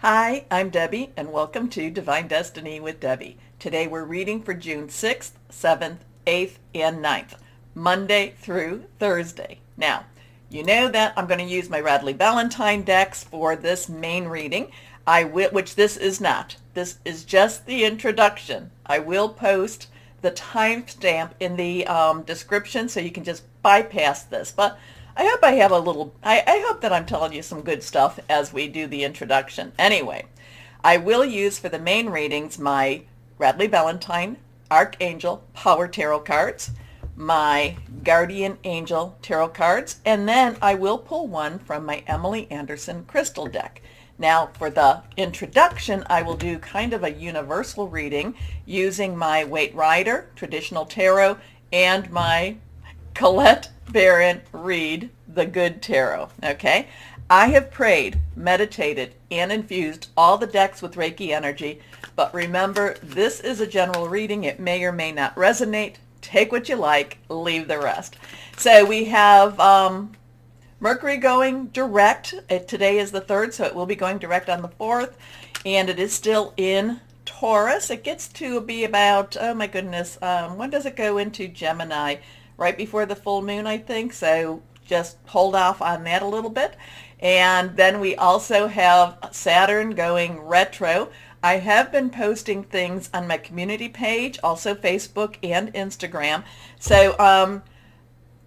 Hi, I'm Debbie, and welcome to Divine Destiny with Debbie. Today we're reading for June 6th, 7th, 8th, and 9th, Monday through Thursday. Now, you know that I'm going to use my Radley Valentine decks for this main reading, which this is not. This is just the introduction. I will post the timestamp in the description so you can just bypass this, but I hope I have I hope that I'm telling you some good stuff as we do the introduction. Anyway, I will use for the main readings my Radley Valentine Archangel Power Tarot cards, my Guardian Angel Tarot cards, and then I will pull one from my Emily Anderson Crystal deck. Now, for the introduction, I will do kind of a universal reading using my Waite Rider Traditional Tarot and my Colette Baron Reed The Good Tarot. Okay, I have prayed, meditated, and infused all the decks with Reiki energy, but remember, this is a general reading. It may or may not resonate. Take what you like, leave the rest. So we have Mercury going direct. Today is the 3rd, so it will be going direct on the 4th, and it is still in Taurus. It gets to be about, oh my goodness, when does it go into Gemini? Right before the full moon, I think, so just hold off on that a little bit. And then we also have Saturn going retro. I have been posting things on my community page, also Facebook and Instagram. So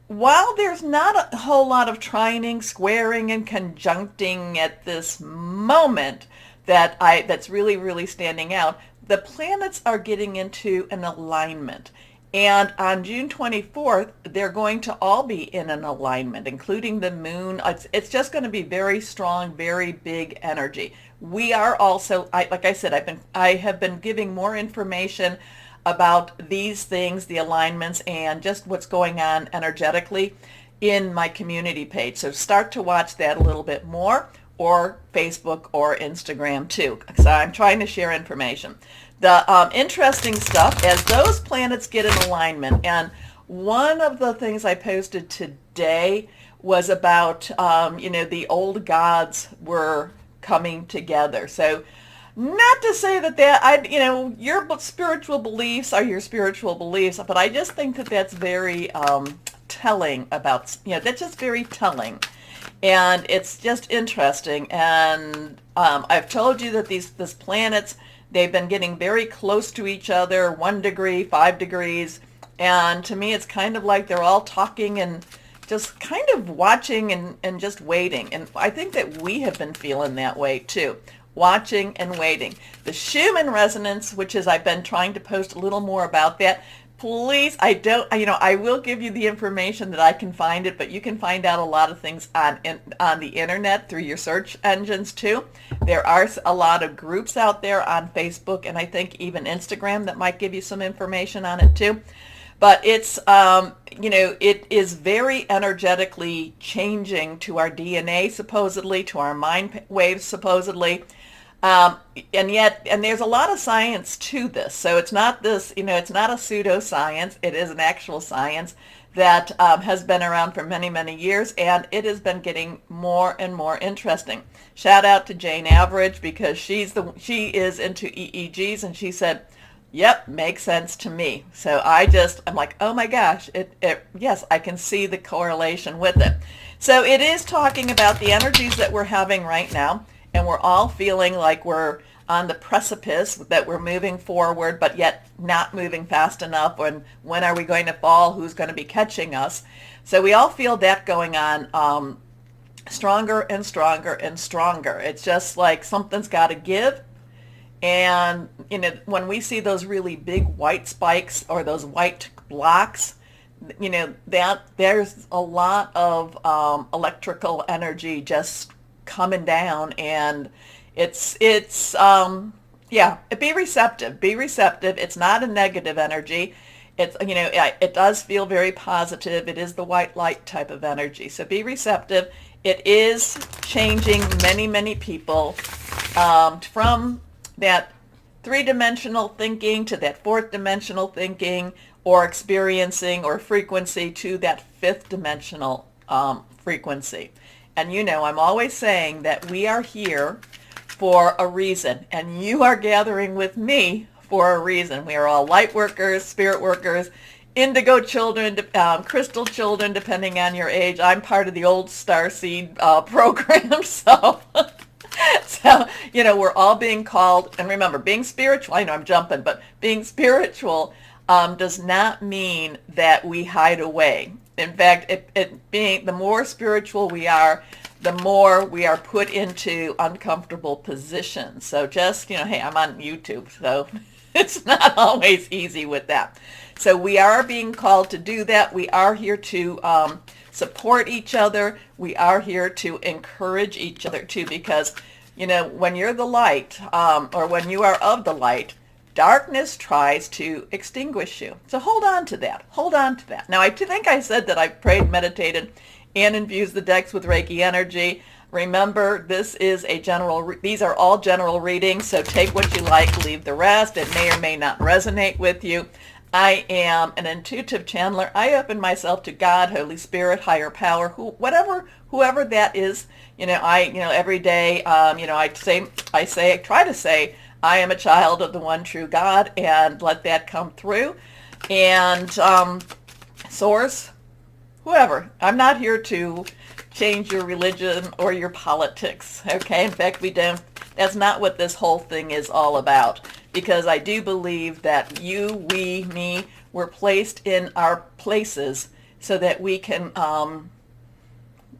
while there's not a whole lot of trining, squaring, and conjuncting at this moment that's really standing out, the planets are getting into an alignment. And on June 24th, they're going to all be in an alignment, including the moon. It's just going to be very strong, very big energy. We are also, like I said, I have been giving more information about these things, the alignments, and just what's going on energetically in my community page. So start to watch that a little bit more, or Facebook or Instagram too, because I'm trying to share information. The interesting stuff as those planets get in alignment, and one of the things I posted today was about, the old gods were coming together. So not to say that your spiritual beliefs are your spiritual beliefs, but I just think that that's very telling about, that's just very telling. And it's just interesting. And I've told you that these planets, they've been getting very close to each other, 1 degree, 5 degrees. And to me, it's kind of like they're all talking and just kind of watching and just waiting. And I think that we have been feeling that way too, watching and waiting. The Schumann resonance, which is, I've been trying to post a little more about that. Please, I will give you the information that I can find it, but you can find out a lot of things on the internet through your search engines too. There are a lot of groups out there on Facebook, and I think even Instagram, that might give you some information on it too. But it's, it is very energetically changing to our DNA, supposedly, to our mind waves, supposedly. And there's a lot of science to this. So it's not it's not a pseudoscience. It is an actual science that has been around for many, many years, and it has been getting more and more interesting. Shout out to Jane Average, because she is into EEGs, and she said, yep, makes sense to me. So I'm like, oh my gosh, yes, I can see the correlation with it. So it is talking about the energies that we're having right now. And we're all feeling like we're on the precipice, that we're moving forward, but yet not moving fast enough. And when are we going to fall? Who's going to be catching us? So we all feel that going on, stronger and stronger and stronger. It's just like something's got to give. And when we see those really big white spikes or those white blocks, that there's a lot of electrical energy just coming down, and it's be receptive. It's not a negative energy. It's, it does feel very positive. It is the white light type of energy. So be receptive. It is changing many people from that 3-dimensional thinking to that 4th-dimensional thinking, or experiencing or frequency, to that 5th-dimensional frequency. And I'm always saying that we are here for a reason, and you are gathering with me for a reason. We are all light workers, spirit workers, indigo children, crystal children, depending on your age. I'm part of the old starseed program, so so, we're all being called. And remember, being spiritual, I know I'm jumping, but being spiritual does not mean that we hide away. In fact, the more spiritual we are, the more we are put into uncomfortable positions. So just, hey, I'm on YouTube, so it's not always easy with that. So we are being called to do that. We are here to support each other. We are here to encourage each other too, because, when you're the light, or when you are of the light, darkness tries to extinguish you. So hold on to that. Hold on to that. Now, I think I said that I prayed, meditated, and infused the decks with Reiki energy. Remember, these are all general readings, so take what you like, leave the rest. It may or may not resonate with you. I am an intuitive channeler. I open myself to God, Holy Spirit, higher power, whoever that is. Every day, I try to say, I am a child of the one true God, and let that come through. And source, whoever. I'm not here to change your religion or your politics, okay? In fact, that's not what this whole thing is all about, because I do believe that you, we, me, were placed in our places so that we can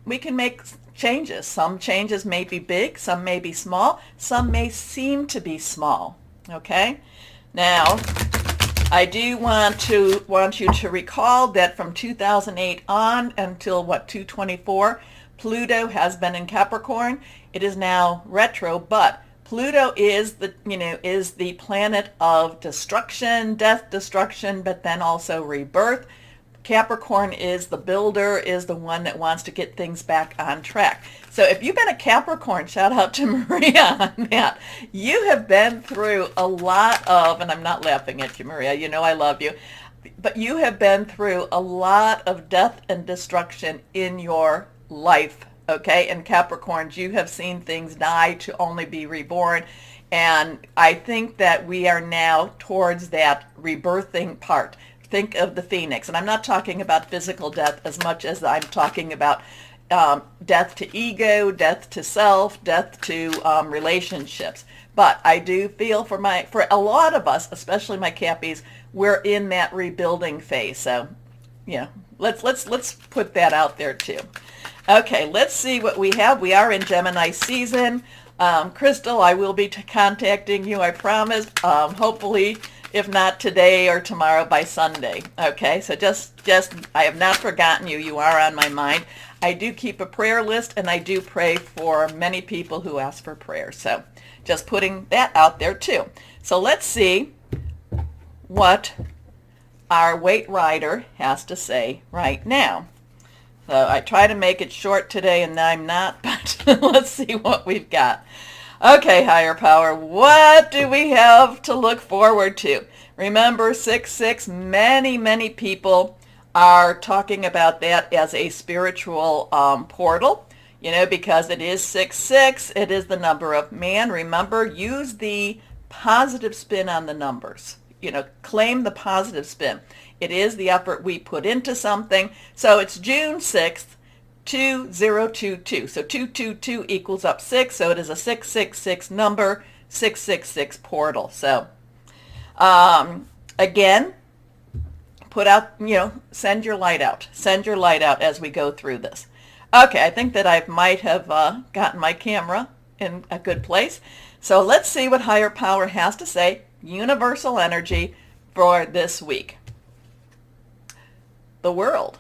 make changes. Some changes may be big, some may be small, some may seem to be small, okay? Now, I do want you to recall that from 2008 on until 224, Pluto has been in Capricorn. It is now retro, but Pluto is the planet of destruction, death, destruction, but then also rebirth. Capricorn is the builder, is the one that wants to get things back on track. So if you've been a Capricorn, shout out to Maria on that. You have been through a lot of, and I'm not laughing at you, Maria, I love you, but you have been through a lot of death and destruction in your life, okay? And Capricorns, you have seen things die to only be reborn. And I think that we are now towards that rebirthing part. Think of the phoenix. And I'm not talking about physical death as much as I'm talking about death to ego, death to self, death to relationships. But I do feel for a lot of us, especially my Cappies, we're in that rebuilding phase. So, let's put that out there too. Okay, let's see what we have. We are in Gemini season. Crystal, I will be contacting you, I promise. Hopefully, if not today or tomorrow, by Sunday. Okay, so just I have not forgotten you. You are on my mind. I do keep a prayer list, and I do pray for many people who ask for prayer. So just putting that out there too. So let's see what our Weight Rider has to say right now. So I try to make it short today, and I'm not, but let's see what we've got. Okay, higher power, what do we have to look forward to? Remember, 6/6, many people are talking about that as a spiritual portal, because it is 6/6, it is the number of man. Remember, use the positive spin on the numbers. Claim the positive spin. It is the effort we put into something. So it's June 6th, 2022. So 222 equals up 6. So it is a 666 number, 666 portal. So again, put out, send your light out. Send your light out as we go through this. Okay, I think that I might have gotten my camera in a good place. So let's see what higher power has to say, universal energy for this week. The world.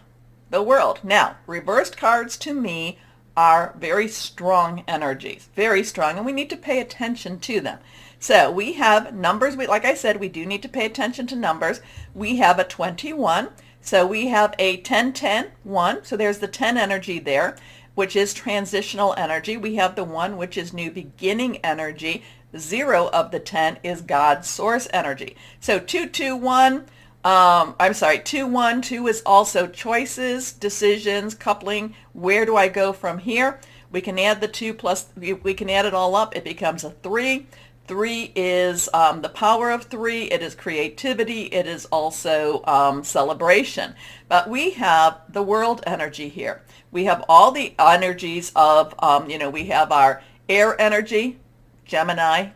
Now, reversed cards to me are very strong energies, very strong, and we need to pay attention to them. So we have numbers. Like I said, we do need to pay attention to numbers. We have a 21. So we have a 10-10, 1. So there's the 10 energy there, which is transitional energy. We have the 1, which is new beginning energy. 0 of the 10 is God's source energy. So 221. 212 is also choices, decisions, coupling. Where do I go from here? We can add the 2 plus, we can add it all up. It becomes a 3. 3 is the power of 3. It is creativity. It is also celebration. But we have the world energy here. We have all the energies of, we have our air energy, Gemini,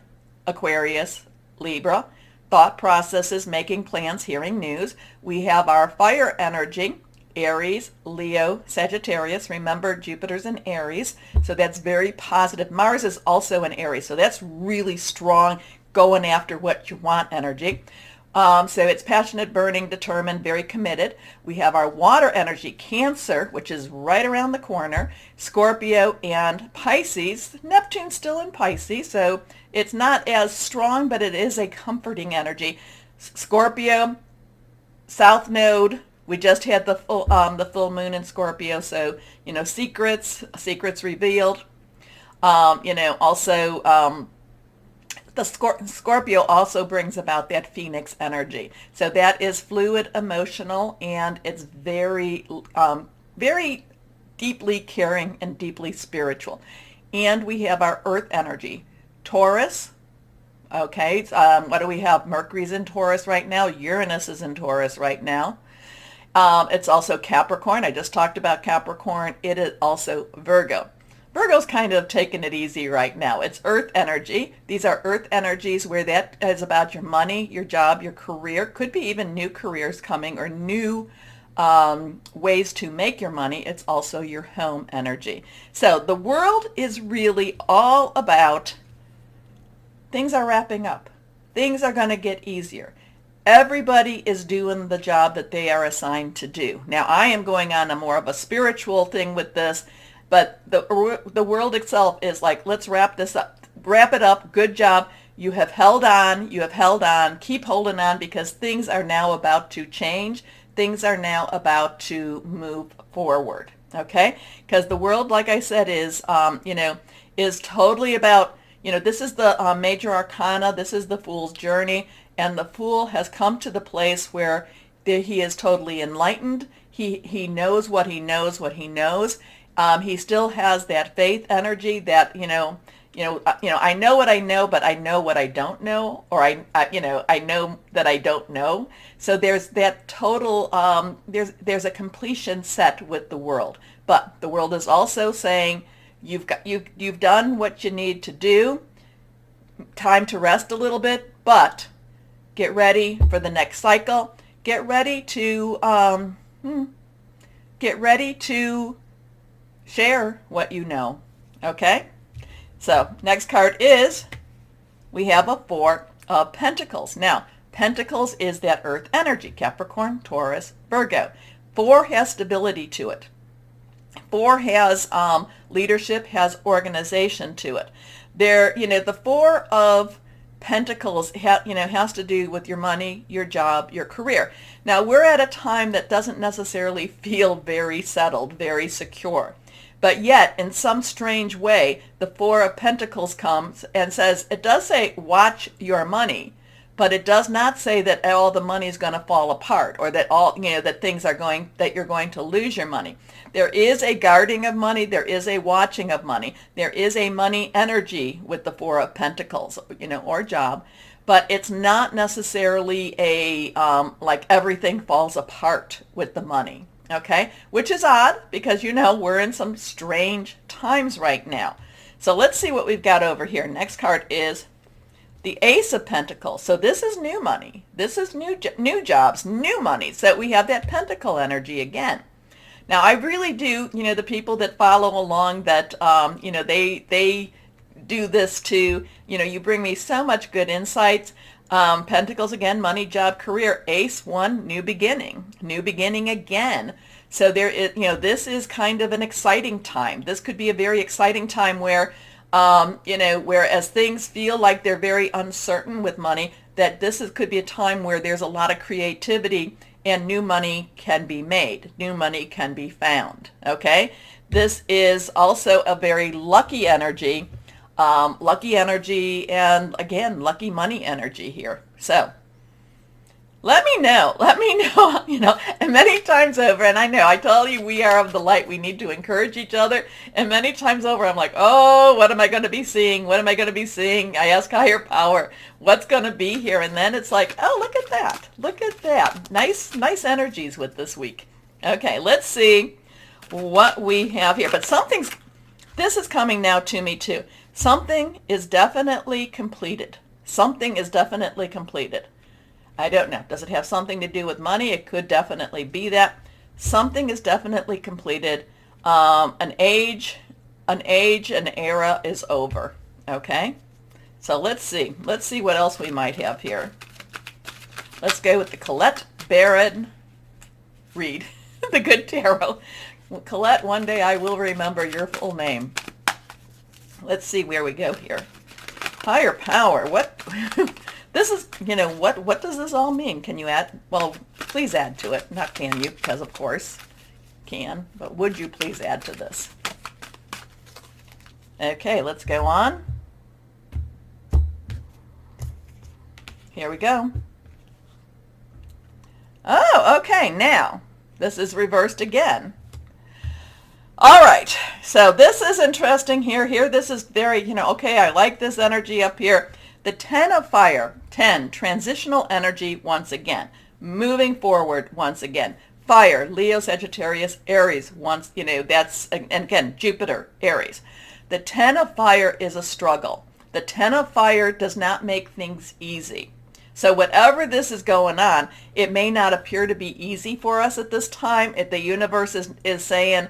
Aquarius, Libra, thought processes, making plans, hearing news. We have our fire energy, Aries, Leo, Sagittarius. Remember, Jupiter's in Aries, so that's very positive. Mars is also in Aries, so that's really strong, going after what you want energy. So it's passionate, burning, determined, very committed. We have our water energy, Cancer, which is right around the corner, Scorpio and Pisces. Neptune's still in Pisces, so it's not as strong, but it is a comforting energy. Scorpio, South Node. We just had the full moon in Scorpio, so secrets revealed. Also. The Scorpio also brings about that Phoenix energy. So that is fluid, emotional, and it's very, very deeply caring and deeply spiritual. And we have our earth energy, Taurus. Okay, what do we have? Mercury's in Taurus right now. Uranus is in Taurus right now. It's also Capricorn. I just talked about Capricorn. It is also Virgo. Virgo's kind of taking it easy right now. It's earth energy. These are earth energies where that is about your money, your job, your career. Could be even new careers coming or new ways to make your money. It's also your home energy. So the world is really all about things are wrapping up. Things are going to get easier. Everybody is doing the job that they are assigned to do. Now, I am going on a more of a spiritual thing with this. But the world itself is like, let's wrap this up. Wrap it up. Good job. You have held on. You have held on. Keep holding on, because things are now about to change. Things are now about to move forward. Okay? Because the world, like I said, is totally about, this is the major arcana. This is the Fool's journey. And the Fool has come to the place where he is totally enlightened. He knows what he knows, what he knows. He still has that faith energy that, I know what I know, but I know what I don't know, or I know that I don't know. So there's that total, there's a completion set with the world. But the world is also saying, you've done what you need to do. Time to rest a little bit, but get ready for the next cycle. Get ready to share what you know. Okay? So next card is, we have a 4 of Pentacles. Now, Pentacles is that earth energy, Capricorn, Taurus, Virgo. 4 has stability to it. 4 has leadership, has organization to it. The 4 of Pentacles has to do with your money, your job, your career. Now, we're at a time that doesn't necessarily feel very settled, very secure. But yet, in some strange way, the 4 of Pentacles comes and says, it does say, watch your money, but it does not say that all the money is going to fall apart, or that that you're going to lose your money. There is a guarding of money. There is a watching of money. There is a money energy with the 4 of Pentacles, or job, but it's not necessarily like everything falls apart with the money. Okay, which is odd, because we're in some strange times right now. So let's see what we've got over here. Next card is the Ace of Pentacles. So this is new money. This is new jobs, new money. So we have that Pentacle energy again. Now, I really do, the people that follow along that, they do this too. You bring me so much good insights. Pentacles again, money, job, career. Ace, 1, new beginning again. So there is, this is kind of an exciting time. This could be a very exciting time where, whereas things feel like they're very uncertain with money, that could be a time where there's a lot of creativity and new money can be made. New money can be found. Okay. This is also a very lucky energy. And again, lucky money energy here. So Let me know. Let me know, and many times over, and I know, I tell you, we are of the light. We need to encourage each other. And many times over, I'm like, oh, what am I going to be seeing? What am I going to be seeing? I ask higher power, what's going to be here? And then it's like, oh, look at that. Look at that. Nice energies with this week. Okay, let's see what we have here. But this is coming now to me too. Something is definitely completed. Something is definitely completed. I don't know. Does it have something to do with money? It could definitely be that. Something is definitely completed. An age, an era is over. Okay? So let's see. Let's see what else we might have here. Let's go with the Colette Baron read. The Good Tarot. Well, Colette, one day I will remember your full name. Let's see where we go here. Higher power. What? This is, what does this all mean? Can you add? Well, please add to it. Not can you, because of course can, but would you please add to this? Okay, let's go on. Here we go. Oh, okay, now this is reversed again. All right, so this is interesting here. This is very, okay, I like this energy up here. The 10 of fire, 10, transitional energy once again, moving forward once again. Fire, Leo, Sagittarius, Aries, that's, and again, Jupiter, Aries. The 10 of fire is a struggle. The 10 of fire does not make things easy. So whatever this is going on, it may not appear to be easy for us at this time. If the universe is saying,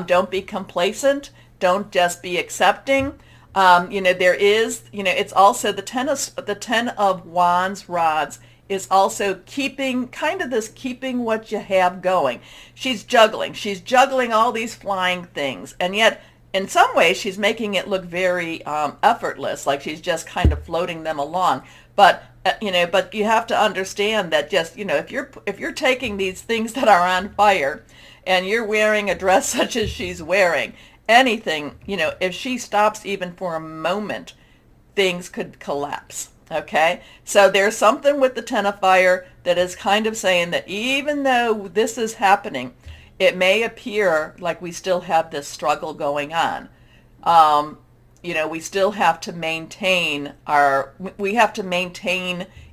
don't be complacent, don't just be accepting. There is, it's also the 10 of wands, rods, is also keeping what you have going. She's juggling all these flying things, and yet in some ways she's making it look very effortless, like she's just kind of floating them along. But but you have to understand that just if you're taking these things that are on fire, and you're wearing a dress such as she's wearing, anything, if she stops even for a moment, things could collapse. Okay, so there's something with the 10 of fire that is kind of saying that even though this is happening, it may appear like we still have this struggle going on. We still have to maintain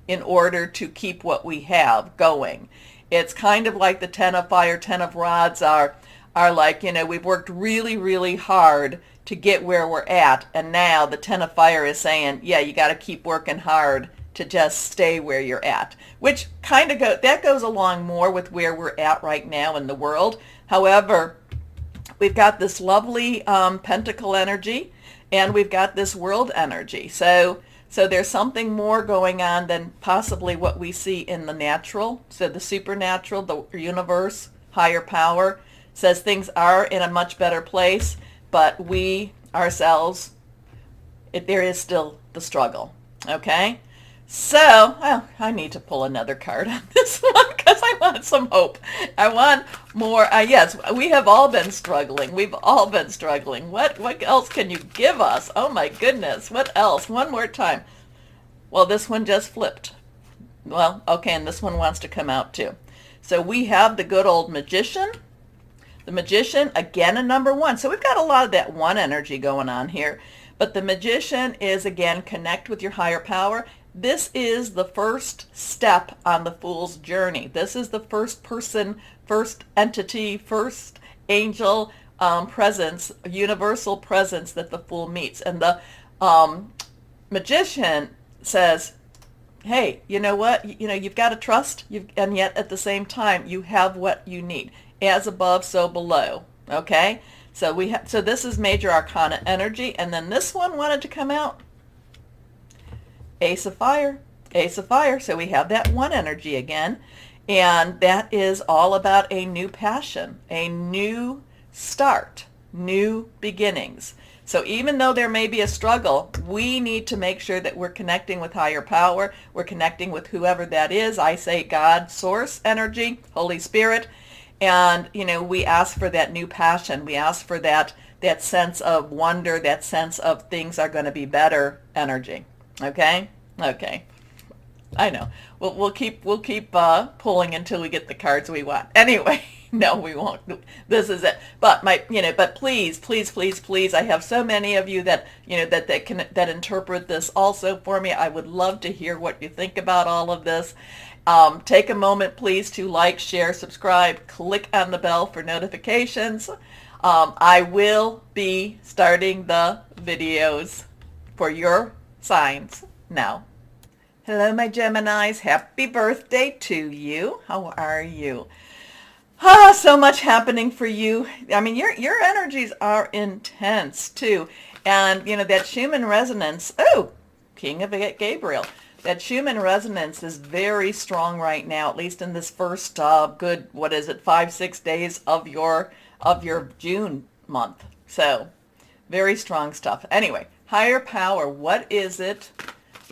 in order to keep what we have going. It's kind of like the 10 of fire, 10 of rods are like, we've worked really, really hard to get where we're at. And now the 10 of fire is saying, yeah, you got to keep working hard to just stay where you're at, which kind of that goes along more with where we're at right now in the world. However, we've got this lovely pentacle energy, and we've got this world energy. So there's something more going on than possibly what we see in the natural. So the supernatural, the universe, higher power, says things are in a much better place, but we ourselves, there is still the struggle. Okay? So, well, I need to pull another card on this one because I want some hope. I want more. Yes, we have all been struggling. We've all been struggling. What else can you give us? Oh my goodness. What else? One more time. Well, this one just flipped. Well, okay, and this one wants to come out too. So we have the good old magician. The magician, again, a number one. So we've got a lot of that one energy going on here. But the magician is, again, connect with your higher power. This is the first step on the Fool's journey. This is the first person, first entity, first angel presence, universal presence that the Fool meets. And the magician says, hey, you know what? You've got to trust, and yet at the same time, you have what you need. As above, so below. Okay? So this is major arcana energy, and then this one wanted to come out. Ace of fire. Ace of fire. So we have that one energy again, and that is all about a new passion, a new start, new beginnings. So even though there may be a struggle, we need to make sure that we're connecting with higher power. We're connecting with whoever that is. I say God, source energy, Holy Spirit. And, we ask for that new passion. We ask for that sense of wonder, that sense of things are going to be better energy. Okay? Okay. I know. We'll keep pulling until we get the cards we want. Anyway, no, we won't. This is it. But but please, please, please, please, I have so many of you that that interpret this also for me. I would love to hear what you think about all of this. Take a moment, please, to like, share, subscribe, click on the bell for notifications. I will be starting the videos for your signs now. Hello, my Geminis. Happy birthday to you. How are you? So much happening for you. I mean, your energies are intense too. And, that Schumann resonance, King of Gabriel. That Schumann resonance is very strong right now, at least in this first good, 5-6 days of your June month. So, very strong stuff. Anyway, higher power, what is it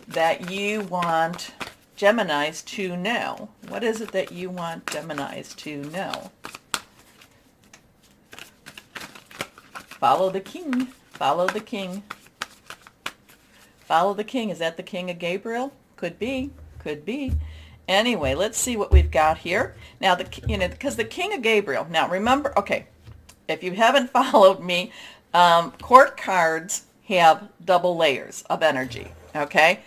that you want Geminis to know? What is it that you want Geminis to know? Follow the king. Follow the king. Follow the king. Is that the King of Gabriel? Could be. Could be. Anyway, let's see what we've got here. Now, because the King of Gabriel. Now, remember, okay, if you haven't followed me, court cards have double layers of energy, okay?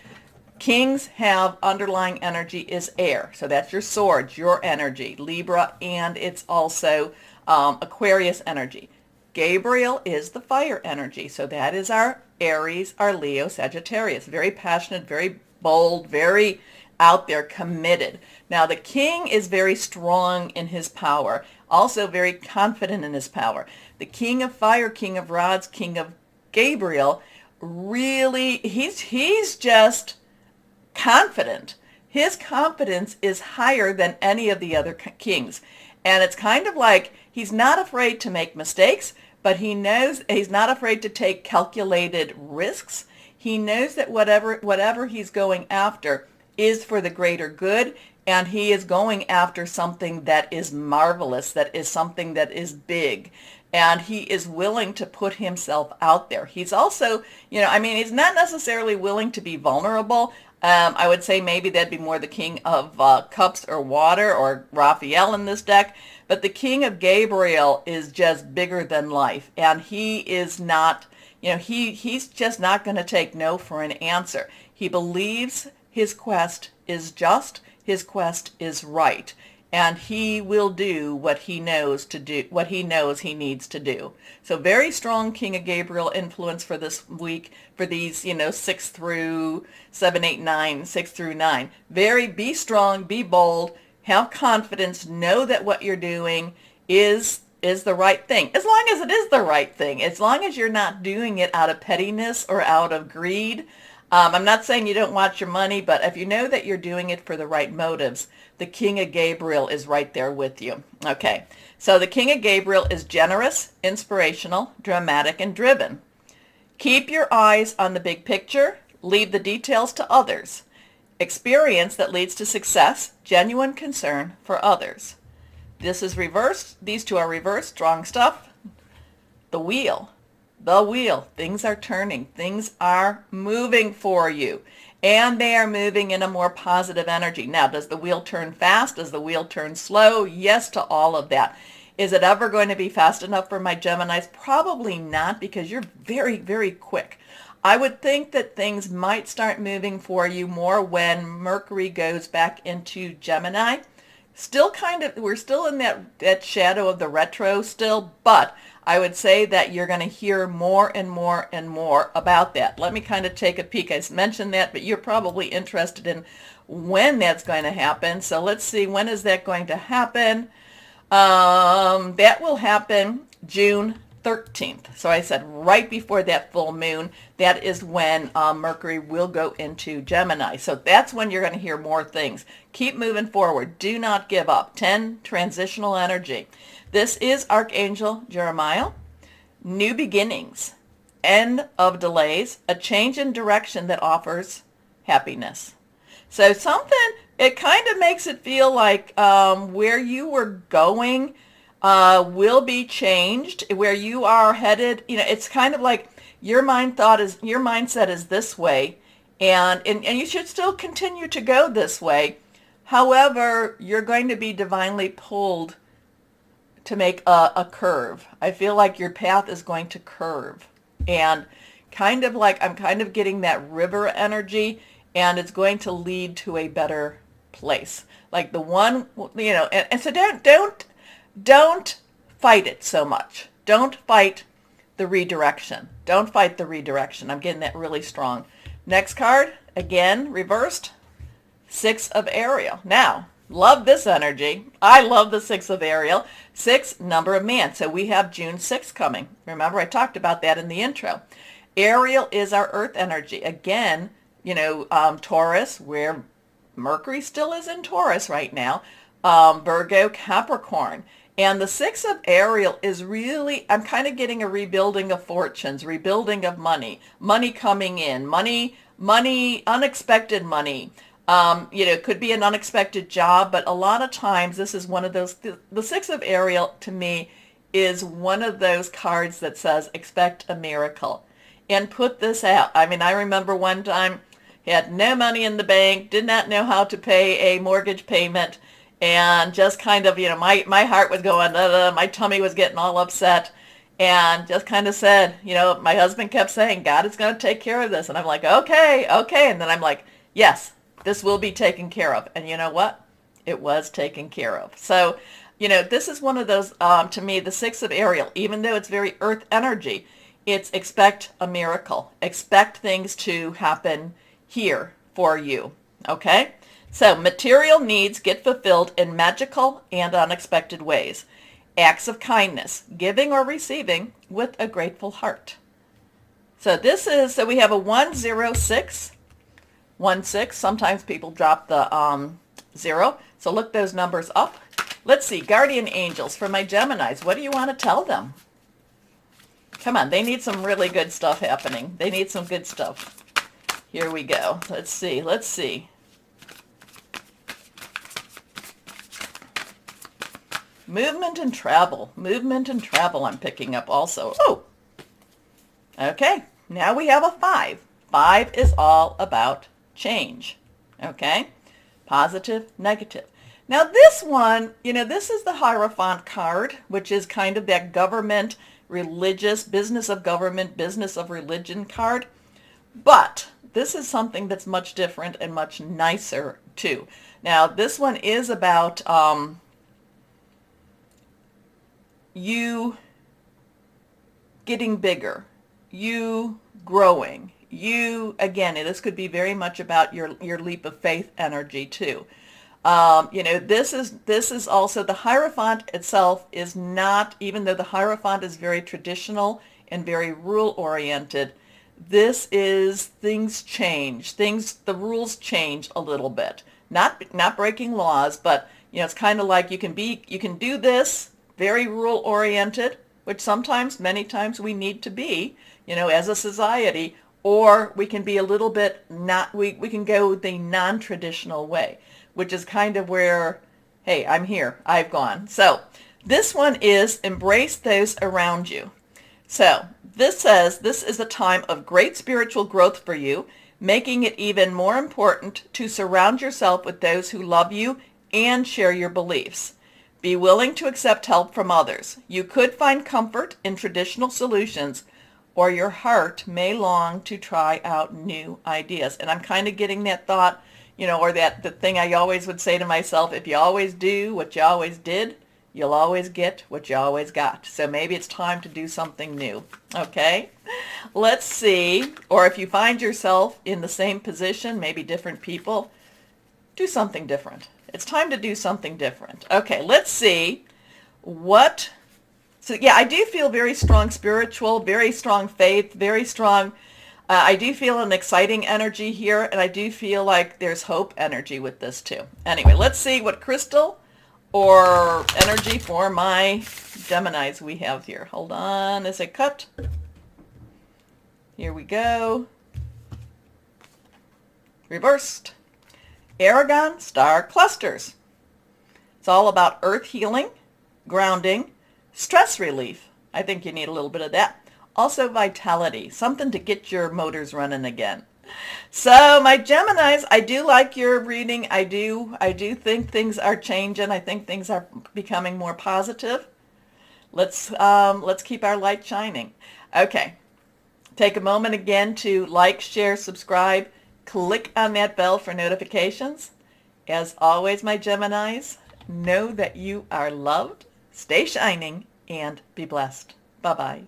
Kings have underlying energy is air. So that's your swords, your energy, Libra, and it's also Aquarius energy. Gabriel is the fire energy. So that is our Aries, our Leo, Sagittarius. Very passionate, very bold, very out there, committed. Now the king is very strong in his power, also very confident in his power. The king of fire, king of rods, king of Gabriel, really, he's just confident. His confidence is higher than any of the other kings. And it's kind of like he's not afraid to make mistakes, but he knows he's not afraid to take calculated risks. He knows that whatever he's going after is for the greater good, and he is going after something that is marvelous, that is something that is big. And he is willing to put himself out there. He's also, he's not necessarily willing to be vulnerable. I would say maybe that'd be more the King of Cups or Water or Raphael in this deck. But the King of Gabriel is just bigger than life. And he is not, he's just not going to take no for an answer. He believes his quest is just, his quest is right. And he will do what he knows to do, what he knows he needs to do. So very strong King of Gabriel influence for this week, for these, 6 through 7, 8, 9, 6 through 9. Be strong, be bold, have confidence, know that what you're doing is the right thing. As long as it is the right thing, as long as you're not doing it out of pettiness or out of greed. I'm not saying you don't want your money, but if you know that you're doing it for the right motives, the King of Gabriel is right there with you. Okay, so the King of Gabriel is generous, inspirational, dramatic, and driven. Keep your eyes on the big picture. Leave the details to others. Experience that leads to success, genuine concern for others. This is reversed. These two are reversed. Strong stuff. The wheel. The wheel. Things are turning. Things are moving for you. And they are moving in a more positive energy. Now, does the wheel turn fast? Does the wheel turn slow? Yes to all of that. Is it ever going to be fast enough for my Geminis? Probably not, because you're very, very quick. I would think that things might start moving for you more when Mercury goes back into Gemini. Still we're still in that shadow of the retro still, but I would say that you're going to hear more and more and more about that. Let me kind of take a peek. I mentioned that, but you're probably interested in when that's going to happen. So let's see, when is that going to happen? That will happen June 13th. So I said right before that full moon, that is when Mercury will go into Gemini. So that's when you're going to hear more things. Keep moving forward. Do not give up. 10, transitional energy. This is Archangel Jeremiah. New beginnings. End of delays. A change in direction that offers happiness. So it kind of makes it feel like where you were going will be changed. Where you are headed, it's kind of like your mindset is this way, And you should still continue to go this way. However, you're going to be divinely pulled to make a curve. I feel like your path is going to curve. And kind of like I'm kind of getting that river energy, and it's going to lead to a better place. Like the one, and so don't fight it so much. Don't fight the redirection. Don't fight the redirection. I'm getting that really strong. Next card, again, reversed, Six of Ariel. Now, love this energy. I love the Six of Ariel. 6, number of man. So we have June 6th coming. Remember, I talked about that in the intro. Ariel is our earth energy. Again, Taurus, where Mercury still is in Taurus right now, Virgo, Capricorn. And the Six of Ariel is really, I'm kind of getting a rebuilding of fortunes, rebuilding of money coming in, money, unexpected money. It could be an unexpected job, but a lot of times this is one of those, the Six of Ariel to me is one of those cards that says, expect a miracle. And put this out. I mean, I remember one time, had no money in the bank, did not know how to pay a mortgage payment, and just kind of, my heart was going, my tummy was getting all upset, and just kind of said, my husband kept saying, God is going to take care of this. And I'm like, okay. And then I'm like, yes, this will be taken care of. And you know what? It was taken care of. So, this is one of those, to me, the Six of Ariel, even though it's very earth energy, it's expect a miracle. Expect things to happen here for you. Okay? So material needs get fulfilled in magical and unexpected ways. Acts of kindness, giving or receiving with a grateful heart. So so we have a 106, 16. Sometimes people drop the 0. So look those numbers up. Let's see, guardian angels for my Geminis. What do you want to tell them? Come on, they need some really good stuff happening. They need some good stuff. Here we go. Let's see. Movement and travel I'm picking up also. Oh, okay. Now we have a 5. 5 is all about change. Okay. Positive, negative. Now this one, this is the Hierophant card, which is kind of that government, religious, business of government, business of religion card. But this is something that's much different and much nicer too. Now this one is about you getting bigger, you growing, this could be very much about your leap of faith energy too. This is also, the Hierophant itself is not, even though the Hierophant is very traditional and very rule oriented, this is things change, the rules change a little bit. Not breaking laws, but it's kind of like you can do this, very rule oriented, which many times we need to be, as a society, or we can be a little bit we can go the non-traditional way, which is kind of where, hey, I'm here, I've gone. So this one is embrace those around you. So this says this is a time of great spiritual growth for you, making it even more important to surround yourself with those who love you and share your beliefs. Be willing to accept help from others. You could find comfort in traditional solutions, or your heart may long to try out new ideas. And I'm kind of getting that thought, or the thing I always would say to myself, if you always do what you always did, you'll always get what you always got. So maybe it's time to do something new. Okay? Let's see. Or if you find yourself in the same position, maybe different people, do something different. It's time to do something different. Okay, let's see So yeah, I do feel very strong spiritual, very strong faith, very strong. I do feel an exciting energy here, and I do feel like there's hope energy with this too. Anyway, let's see what crystal or energy for my Geminis we have here. Hold on, is it cut? Here we go. Reversed. Aragon star clusters. It's all about earth healing, grounding, stress relief. I think you need a little bit of that. Also vitality, something to get your motors running again. So my Geminis, I do like your reading. I do think things are changing. I think things are becoming more positive. Let's keep our light shining. Okay. Take a moment again to like, share, subscribe. Click on that bell for notifications. As always, my Geminis, know that you are loved, stay shining, and be blessed. Bye-bye.